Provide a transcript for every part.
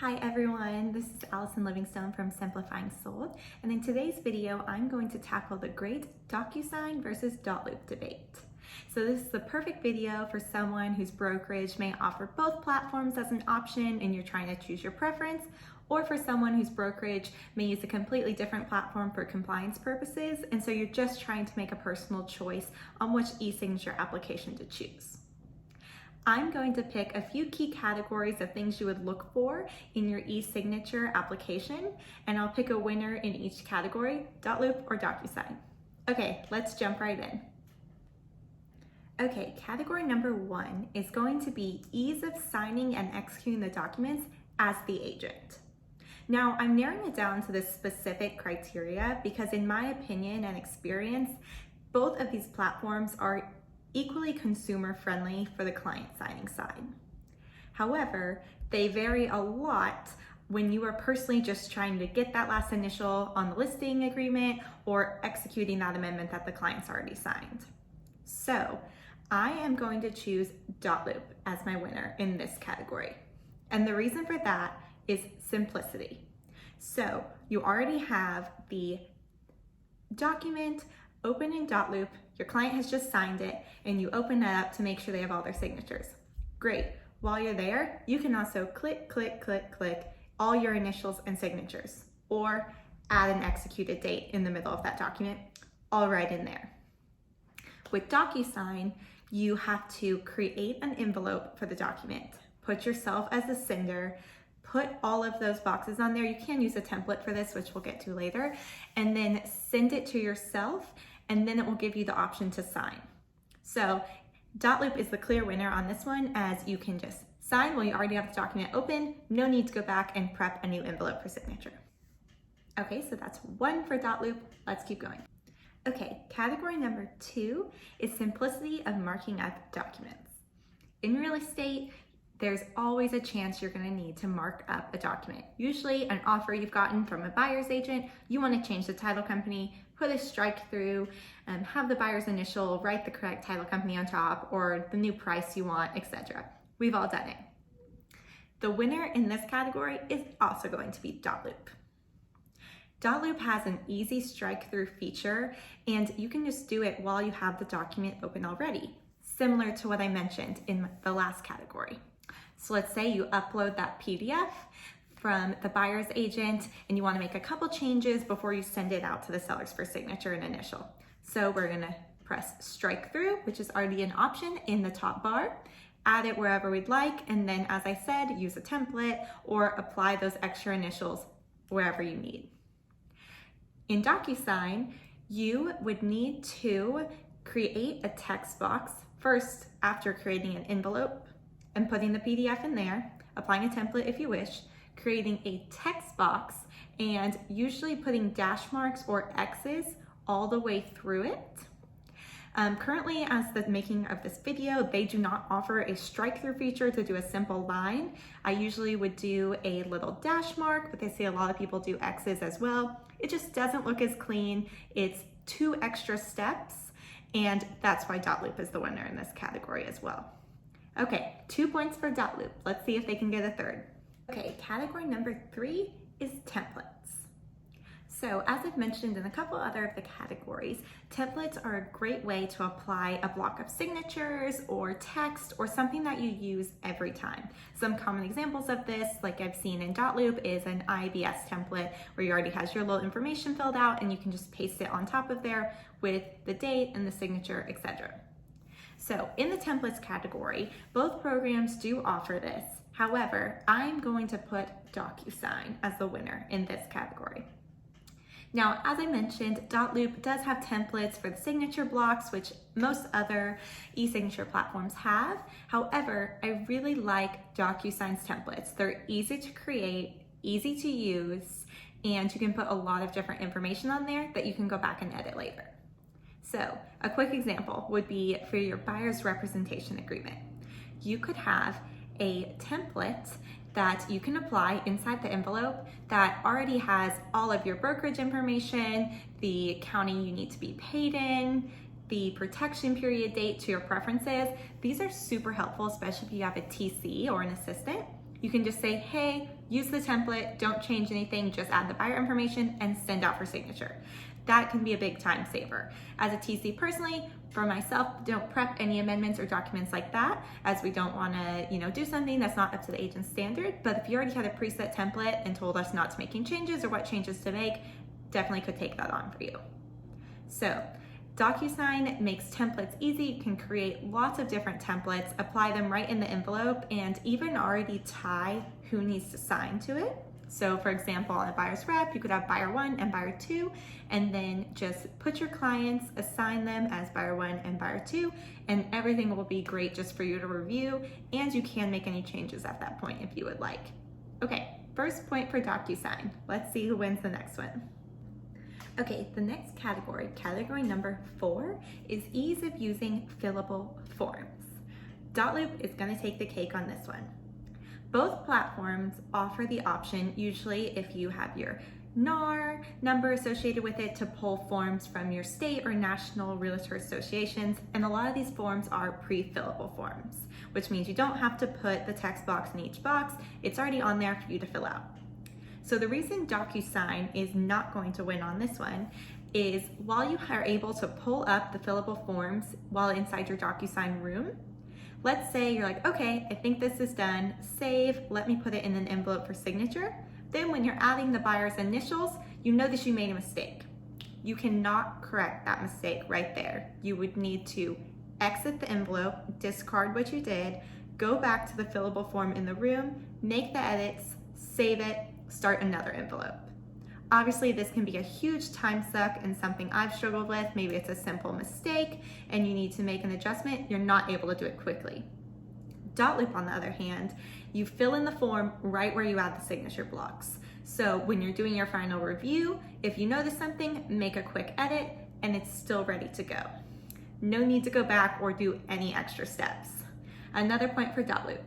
Hi everyone, this is Allison Livingstone from Simplifying Sold, and in today's video I'm going to tackle the great Docusign versus Dotloop debate. So this is the perfect video for someone whose brokerage may offer both platforms as an option and you're trying to choose your preference, or for someone whose brokerage may use a completely different platform for compliance purposes, and so you're just trying to make a personal choice on which e-signature application to choose. I'm going to pick a few key categories of things you would look for in your e-signature application, and I'll pick a winner in each category, Dotloop or Docusign. Okay, let's jump right in. Okay, category number 1 is going to be ease of signing and executing the documents as the agent. Now, I'm narrowing it down to this specific criteria because in my opinion and experience, both of these platforms are equally consumer friendly for the client signing side. However, they vary a lot when you are personally just trying to get that last initial on the listing agreement or executing that amendment that the client's already signed. So I am going to choose Dotloop as my winner in this category. And the reason for that is simplicity. So you already have the document open in Dotloop, your client has just signed it, and you open it up to make sure they have all their signatures. Great. While you're there, you can also click, click, click, click all your initials and signatures, or add an executed date in the middle of that document, all right in there. With Docusign, you have to create an envelope for the document, put yourself as the sender, put all of those boxes on there. You can use a template for this, which we'll get to later, and then send it to yourself, and then it will give you the option to sign. So Dotloop is the clear winner on this one, as you can just sign while you already have the document open. No need to go back and prep a new envelope for signature. Okay, so that's 1 for Dotloop. Let's keep going. Okay, category number 2 is simplicity of marking up documents. In real estate, there's always a chance you're going to need to mark up a document. Usually an offer you've gotten from a buyer's agent, you want to change the title company, put a strike through, have the buyer's initial, write the correct title company on top, or the new price you want, etc. We've all done it. The winner in this category is also going to be Dotloop. Dotloop has an easy strike through feature, and you can just do it while you have the document open already, similar to what I mentioned in the last category. So let's say you upload that PDF from the buyer's agent and you want to make a couple changes before you send it out to the sellers for signature and initial. So we're going to press strike through, which is already an option in the top bar, add it wherever we'd like, and then as I said, use a template or apply those extra initials wherever you need. In Docusign, you would need to create a text box first after creating an envelope and putting the PDF in there, applying a template if you wish, creating a text box, and usually putting dash marks or X's all the way through it. Currently, as the making of this video, they do not offer a strike-through feature to do a simple line. I usually would do a little dash mark, but I see a lot of people do X's as well. It just doesn't look as clean. It's 2 extra steps, and that's why Dotloop is the winner in this category as well. Okay, 2 points for Dotloop. Let's see if they can get a third. Okay, category number 3 is templates. So as I've mentioned in a couple other of the categories, templates are a great way to apply a block of signatures or text or something that you use every time. Some common examples of this, like I've seen in Dotloop, is an IBS template where you already has your little information filled out and you can just paste it on top of there with the date and the signature, etc. So in the templates category, both programs do offer this. However, I'm going to put Docusign as the winner in this category. Now, as I mentioned, Dotloop does have templates for the signature blocks, which most other e-signature platforms have. However, I really like Docusign's templates. They're easy to create, easy to use, and you can put a lot of different information on there that you can go back and edit later. So a quick example would be for your buyer's representation agreement. You could have a template that you can apply inside the envelope that already has all of your brokerage information, the county you need to be paid in, the protection period date to your preferences. These are super helpful, especially if you have a TC or an assistant. You can just say, hey, use the template, don't change anything, just add the buyer information and send out for signature. That can be a big time saver. As a TC personally, for myself, don't prep any amendments or documents like that, as we don't want to, do something that's not up to the agent's standard. But if you already had a preset template and told us not to make any changes or what changes to make, definitely could take that on for you. So Docusign makes templates easy. You can create lots of different templates, apply them right in the envelope, and even already tie who needs to sign to it. So for example, on a buyer's rep, you could have buyer 1 and buyer 2, and then just put your clients, assign them as buyer 1 and buyer 2, and everything will be great just for you to review, and you can make any changes at that point if you would like. Okay, first point for Docusign. Let's see who wins the next one. Okay, the next category number 4, is ease of using fillable forms. Dotloop is going to take the cake on this one. Both platforms offer the option, usually if you have your NAR number associated with it, to pull forms from your state or national realtor associations, and a lot of these forms are pre-fillable forms, which means you don't have to put the text box in each box. It's already on there for you to fill out. So the reason Docusign is not going to win on this one is while you are able to pull up the fillable forms while inside your Docusign room, let's say you're like, okay, I think this is done, save, let me put it in an envelope for signature. Then when you're adding the buyer's initials, you notice you made a mistake. You cannot correct that mistake right there. You would need to exit the envelope, discard what you did, go back to the fillable form in the room, make the edits, save it, start another envelope. Obviously, this can be a huge time suck and something I've struggled with. Maybe it's a simple mistake and you need to make an adjustment. You're not able to do it quickly. Dotloop, on the other hand, you fill in the form right where you add the signature blocks. So when you're doing your final review, if you notice something, make a quick edit and it's still ready to go. No need to go back or do any extra steps. Another point for Dotloop.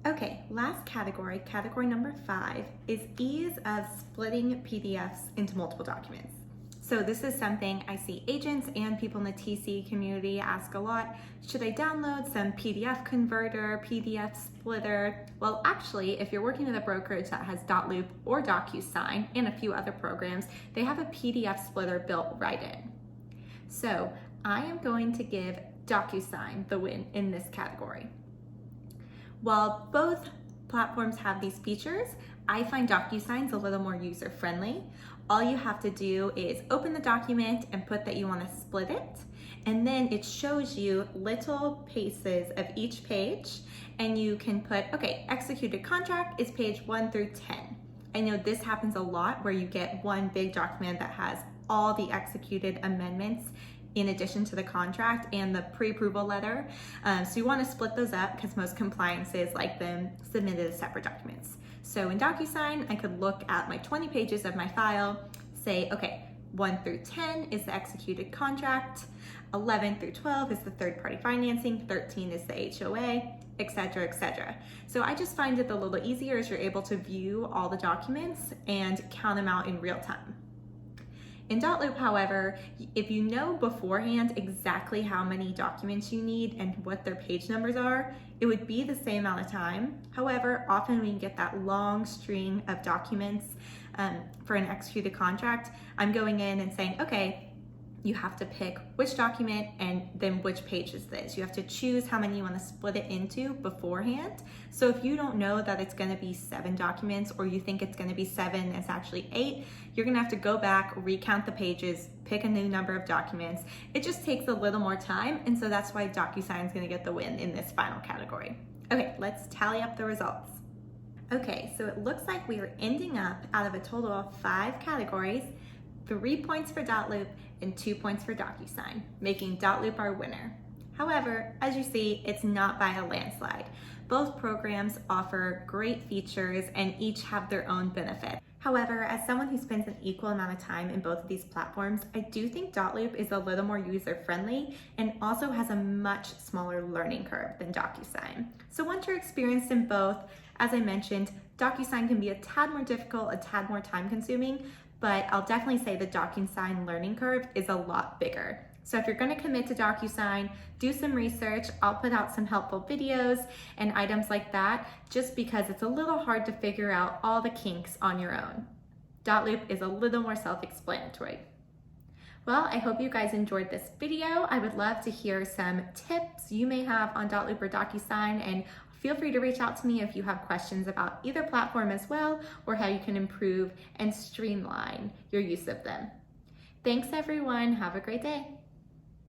Okay, last category number 5, is ease of splitting PDFs into multiple documents. So this is something I see agents and people in the TC community ask a lot. Should I download some PDF converter, PDF splitter? Well, actually, if you're working with a brokerage that has Dotloop or Docusign and a few other programs, they have a PDF splitter built right in. So I am going to give Docusign the win in this category. While both platforms have these features, I find Docusign's a little more user-friendly. All you have to do is open the document and put that you want to split it, and then it shows you little pieces of each page, and you can put, okay, executed contract is page 1 through 10. I know this happens a lot where you get one big document that has all the executed amendments in addition to the contract and the pre-approval letter. So you want to split those up because most compliances like them submitted as separate documents. So in Docusign, I could look at my 20 pages of my file, say, okay, 1 through 10 is the executed contract, 11 through 12 is the third-party financing, 13 is the HOA, etc., etc. So I just find it a little easier as you're able to view all the documents and count them out in real time. In Dotloop, however, if you know beforehand exactly how many documents you need and what their page numbers are, it would be the same amount of time. However, often when you get that long string of documents for an executed contract, I'm going in and saying, okay, you have to pick which document and then which page is this. You have to choose how many you want to split it into beforehand. So if you don't know that it's going to be 7 documents, or you think it's going to be 7 and it's actually 8, you're going to have to go back, recount the pages, pick a new number of documents. It just takes a little more time, and so that's why Docusign is going to get the win in this final category. Okay, let's tally up the results. Okay, so it looks like we are ending up out of a total of 5 categories, 3 points for Dotloop and 2 points for Docusign, making Dotloop our winner. However, as you see, it's not by a landslide. Both programs offer great features and each have their own benefits. However, as someone who spends an equal amount of time in both of these platforms, I do think Dotloop is a little more user-friendly and also has a much smaller learning curve than Docusign. So once you're experienced in both, as I mentioned, Docusign can be a tad more difficult, a tad more time-consuming, but I'll definitely say the Docusign learning curve is a lot bigger. So if you're going to commit to Docusign, do some research. I'll put out some helpful videos and items like that, just because it's a little hard to figure out all the kinks on your own. Dotloop is a little more self-explanatory. Well, I hope you guys enjoyed this video. I would love to hear some tips you may have on Dotloop or Docusign, and feel free to reach out to me if you have questions about either platform as well, or how you can improve and streamline your use of them. Thanks everyone, have a great day.